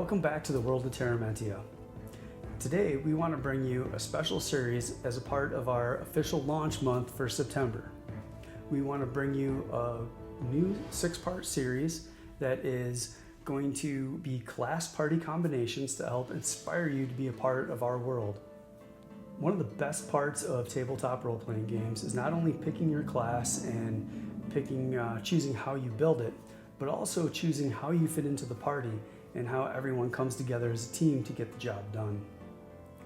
Welcome back to the world of Terramentia. Today we want to bring you a special series as a part of our official launch month for September. We want to bring you a new 6-part series that is going to be class party combinations to help inspire you to be a part of our world. One of the best parts of tabletop role-playing games is not only picking your class and choosing how you build it, but also choosing how you fit into the party and how everyone comes together as a team to get the job done.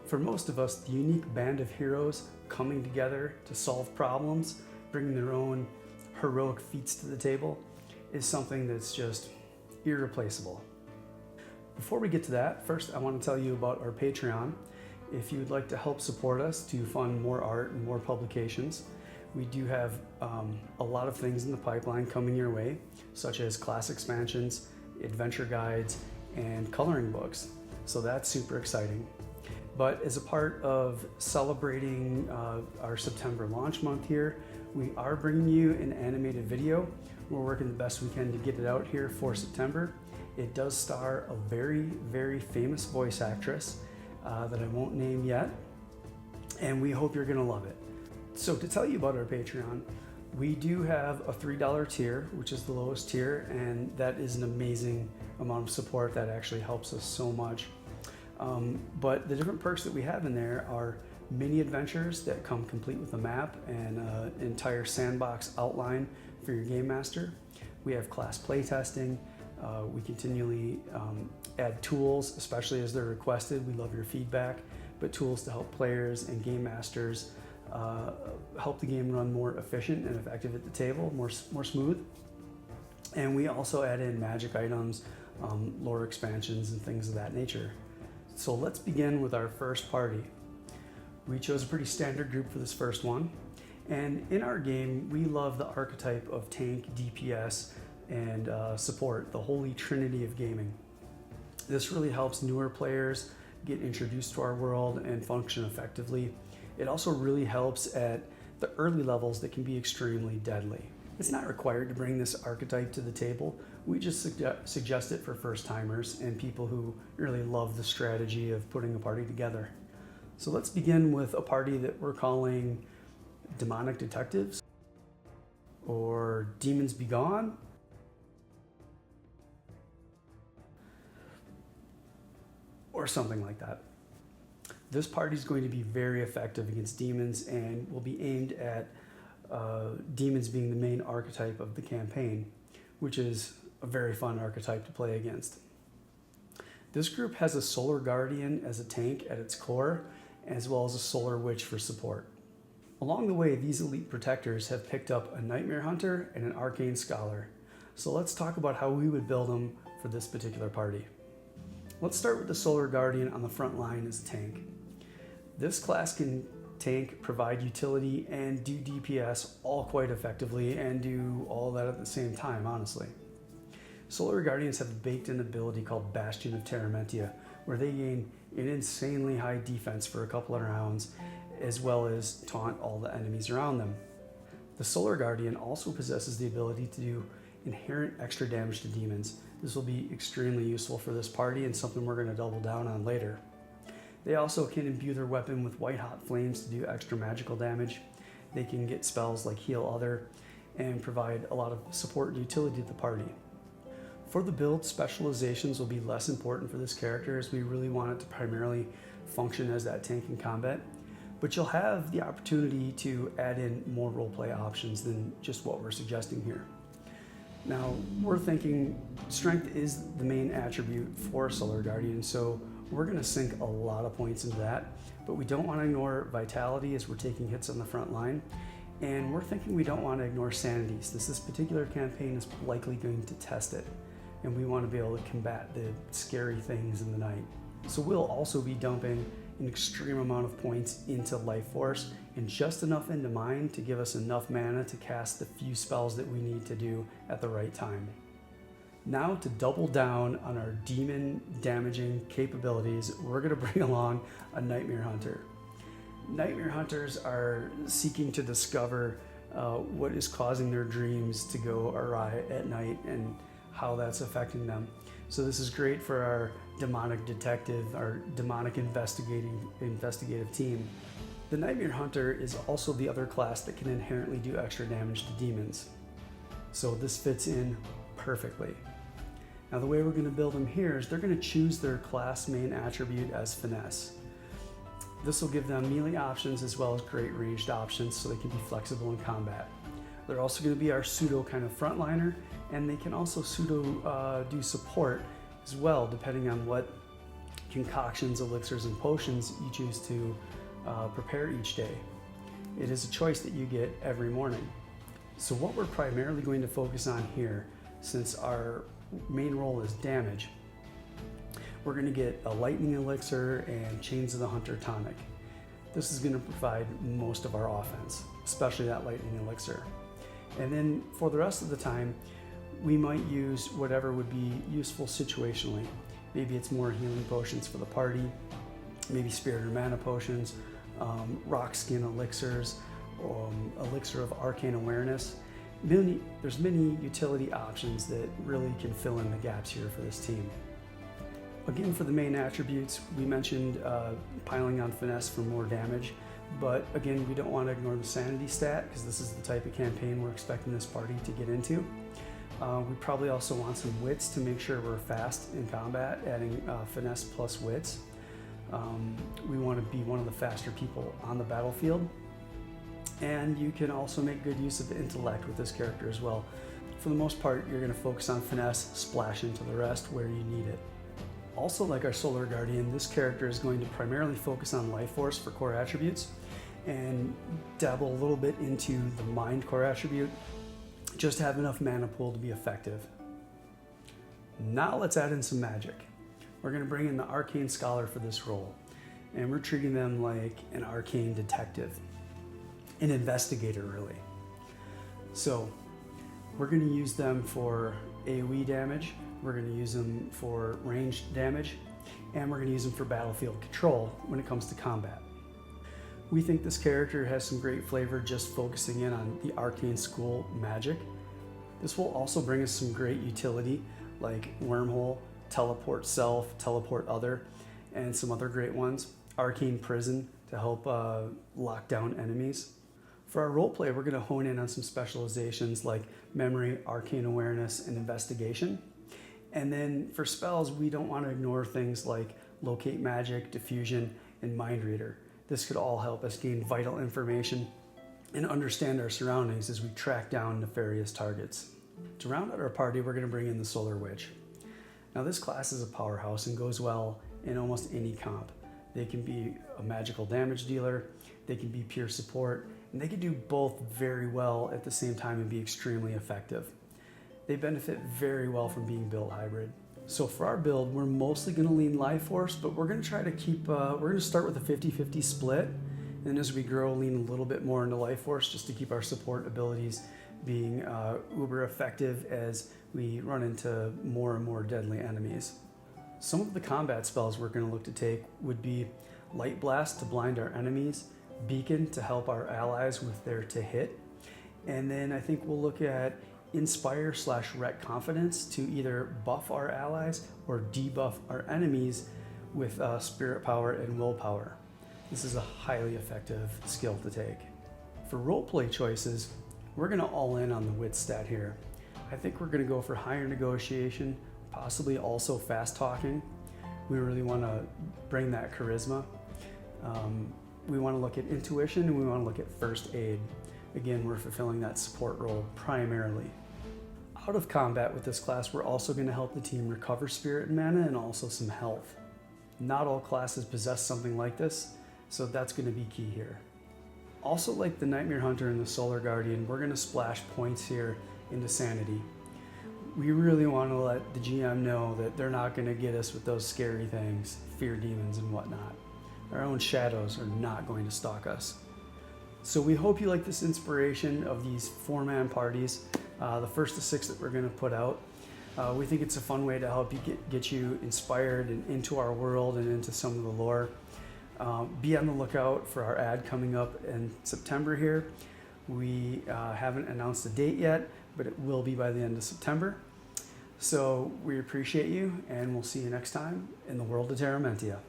For most of us, the unique band of heroes coming together to solve problems, bringing their own heroic feats to the table, is something that's just irreplaceable. Before we get to that, first I want to tell you about our Patreon. If you would like to help support us to fund more art and more publications, we do have a lot of things in the pipeline coming your way, such as class expansions, adventure guides, and coloring books. So that's super exciting. But as a part of celebrating our September launch month here, we are bringing you an animated video. We're working the best we can to get it out here for September. It does star a very, very famous voice actress that I won't name yet, and we hope you're gonna love it. So to tell you about our Patreon, we do have a $3 tier, which is the lowest tier, and that is an amazing amount of support that actually helps us so much. But the different perks that we have in there are mini adventures that come complete with a map and an entire sandbox outline for your game master. We have class playtesting. We continually add tools, especially as they're requested. We love your feedback, but tools to help players and game masters help the game run more efficient and effective at the table, more smooth. And we also add in magic items, lore expansions, and things of that nature. So let's begin with our first party. We chose a pretty standard group for this first one. And in our game, we love the archetype of tank, DPS, and support, the holy trinity of gaming. This really helps newer players get introduced to our world and function effectively. It also really helps at the early levels that can be extremely deadly. It's not required to bring this archetype to the table. We just suggest it for first-timers and people who really love the strategy of putting a party together. So let's begin with a party that we're calling Demonic Detectives, or Demons Be Gone, or something like that. This party is going to be very effective against demons and will be aimed at demons being the main archetype of the campaign, which is a very fun archetype to play against. This group has a Solar Guardian as a tank at its core, as well as a Solar Witch for support. Along the way, these elite protectors have picked up a Nightmare Hunter and an Arcane Scholar. So let's talk about how we would build them for this particular party. Let's start with the Solar Guardian on the front line as a tank. This class can tank, provide utility, and do DPS all quite effectively, and do all that at the same time, honestly. Solar Guardians have a baked-in ability called Bastion of Terramentia, where they gain an insanely high defense for a couple of rounds, as well as taunt all the enemies around them. The Solar Guardian also possesses the ability to do inherent extra damage to demons. This will be extremely useful for this party and something we're going to double down on later. They also can imbue their weapon with white hot flames to do extra magical damage. They can get spells like Heal Other and provide a lot of support and utility to the party. For the build, specializations will be less important for this character, as we really want it to primarily function as that tank in combat, but you'll have the opportunity to add in more roleplay options than just what we're suggesting here. Now, we're thinking strength is the main attribute for Solar Guardian, so we're going to sink a lot of points into that, but we don't want to ignore vitality as we're taking hits on the front line, and we're thinking we don't want to ignore sanity, since this particular campaign is likely going to test it, and we want to be able to combat the scary things in the night. So we'll also be dumping an extreme amount of points into Life Force and just enough into Mind to give us enough mana to cast the few spells that we need to do at the right time. Now, to double down on our demon damaging capabilities, we're going to bring along a Nightmare Hunter. Nightmare Hunters are seeking to discover what is causing their dreams to go awry at night and how that's affecting them. So this is great for our demonic detective or demonic investigative team. The Nightmare Hunter is also the other class that can inherently do extra damage to demons. So this fits in perfectly. Now the way we're going to build them here is they're going to choose their class main attribute as Finesse. This will give them melee options as well as great ranged options so they can be flexible in combat. They're also going to be our pseudo kind of frontliner, and they can also pseudo do support as well, depending on what concoctions, elixirs, and potions you choose to prepare each day. It is a choice that you get every morning. So what we're primarily going to focus on here, since our main role is damage, we're going to get a lightning elixir and Chains of the Hunter tonic. This is going to provide most of our offense, especially that lightning elixir. And then for the rest of the time, we might use whatever would be useful situationally. Maybe it's more healing potions for the party, maybe spirit or mana potions, rock skin elixirs, elixir of arcane awareness. There's many utility options that really can fill in the gaps here for this team. Again, for the main attributes, we mentioned piling on finesse for more damage, but again, we don't want to ignore the sanity stat because this is the type of campaign we're expecting this party to get into. We probably also want some wits to make sure we're fast in combat, adding finesse plus wits. We want to be one of the faster people on the battlefield. And you can also make good use of the intellect with this character as well. For the most part, you're going to focus on finesse, splash into the rest where you need it. Also, like our Solar Guardian, this character is going to primarily focus on life force for core attributes and dabble a little bit into the mind core attribute, just to have enough mana pool to be effective. Now let's add in some magic. We're going to bring in the Arcane Scholar for this role, and we're treating them like an arcane detective. An investigator, really. So we're going to use them for AoE damage, we're going to use them for ranged damage, and we're going to use them for battlefield control when it comes to combat. We think this character has some great flavor just focusing in on the arcane school magic. This will also bring us some great utility like Wormhole, Teleport Self, Teleport Other, and some other great ones. Arcane Prison to help lock down enemies. For our roleplay, we're going to hone in on some specializations like Memory, Arcane Awareness, and Investigation. And then for spells, we don't want to ignore things like Locate Magic, Diffusion, and Mind Reader. This could all help us gain vital information and understand our surroundings as we track down nefarious targets. To round out our party, we're going to bring in the Solar Witch. Now this class is a powerhouse and goes well in almost any comp. They can be a magical damage dealer, they can be pure support, and they can do both very well at the same time and be extremely effective. They benefit very well from being built hybrid. So for our build, we're mostly going to lean Life Force, but we're going to try to keep, we're going to start with a 50-50 split, and as we grow, lean a little bit more into Life Force just to keep our support abilities being uber effective as we run into more and more deadly enemies. Some of the combat spells we're going to look to take would be Light Blast to blind our enemies, Beacon to help our allies with their to hit, and then I think we'll look at Inspire/Wreck Confidence to either buff our allies or debuff our enemies with Spirit Power and Willpower. This is a highly effective skill to take. For roleplay choices, we're going to all in on the wit stat here. I think we're going to go for higher negotiation, possibly also fast talking. We really want to bring that charisma. We want to look at intuition, and we want to look at first aid. Again, we're fulfilling that support role primarily. Out of combat with this class, we're also going to help the team recover spirit and mana and also some health. Not all classes possess something like this, so that's going to be key here. Also, like the Nightmare Hunter and the Solar Guardian, we're going to splash points here into sanity. We really want to let the GM know that they're not going to get us with those scary things, fear demons and whatnot. Our own shadows are not going to stalk us. So we hope you like this inspiration of these 4-man parties, the first of 6 that we're going to put out. We think it's a fun way to help you get you inspired and into our world and into some of the lore. Be on the lookout for our ad coming up in September here. We haven't announced the date yet, but it will be by the end of September. So we appreciate you, and we'll see you next time in the world of Terra Mentia.